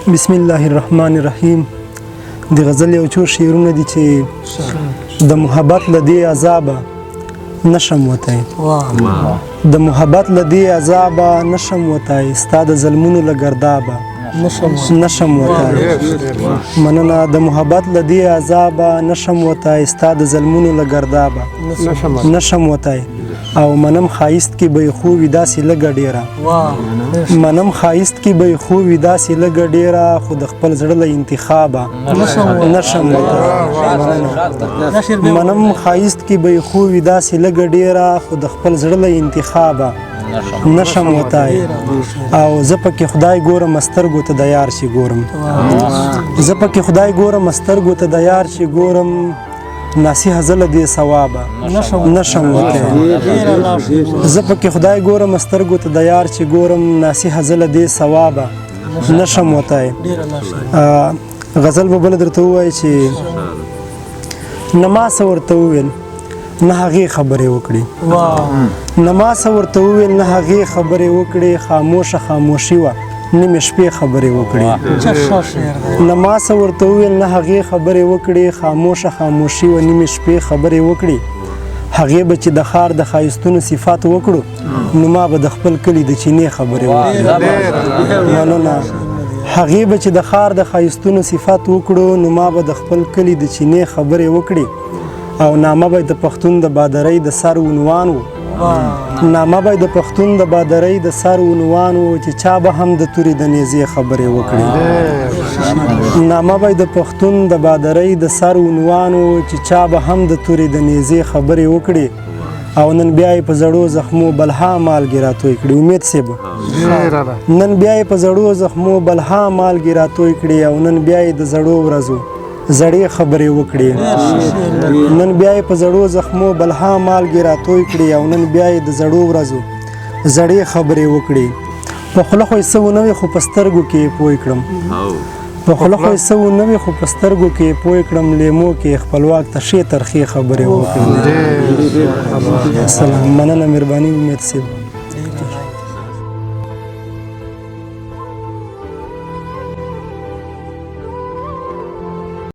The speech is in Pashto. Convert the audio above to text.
بسم الله الرحمن الرحیم. د غزل یو څو شعرونه دي چې د محبت له دې عذابه نشم وتی، د محبت له دې عذابه نشم وتی، ستا د ظلمونو له ګردابه نشم وتی. مننه. د محبت له دې عذابه نشم وتی، ستا د ظلمونو له ګردابه نشم وتی. او منم خایست کې به خو وي داسې لږه ډېره، منم خایست کې به خو وي داسې لږه ډېره، خو د خپل زړه له انتخابه نشم وتی. منم خایست کې به خو وي داسې لږه ډېره، خو د خپل زړه له انتخابه نشم وتی. او زه پکې خدای ګورم سترګو ته د یار چې ګورم، زه پکې خدای ګورم سترګو ته د یار چې ګورم، نصیحه زه له دې ثوابه نشم وتی. زه پکې خدای ګورم سترګو ته د یار چې ګورم، نصیحه زه له دې ثوابه نشم وتی. غزل به بله درته ووایي چې نه ما څه ورته وویل نه هغې خبرې وکړي، نه ما څه ورته وویل نه هغې خبرې وکړي، خاموشه خاموشي وه نیمې شپې خبرې وکړي. نه ما څه ورته وویل نه هغې خبرې وکړي، خاموشه خاموشي وه نیمې شپې خبرې وکړي. هغې به چې د ښار د ښایستونو صفات وکړو، نو ما به د خپل کلي د چینې خبرې وکړي. مننه. هغې به چې د ښار د ښایستونو صفات وکړو، نو ما به د خپل کلي د چینې خبرې وکړي. او نامه به د پښتون د بادرۍ د سر عنوان و، نامه به د پښتون د بادرۍ د سر عنوان و، چې چا به هم د تورې د نیزې خبرې وکړي. نامه به د پښتون د بادرۍ د سر عنوان و، چې چا به هم د تورې د نیزې خبرې وکړي. او نن بیا یې په زړو زخمو بلها مالګې راتوی کړي. امید صاحب نن بیا یې په زړو زخمو بلها مالګې راتوی کړي، او نن بیا یې د زړو ورځو زړې خبرې وکړي. نن بیا یې په زړو زخمو بلها مالګې راتوی کړي، او نن بیا یې د زړو ورځو زړې خبرې وکړي. په خوله خو یې څه ونه وي خو په سترګو کې یې پوه کړم، په خوله خو یې څه ونه وي خو په سترګو کې یې پوه کړم، لیمو کې خپلواک ته ښې ترخې خبرې وکړم. سلام. مننه. مهرباني. امید صاحب.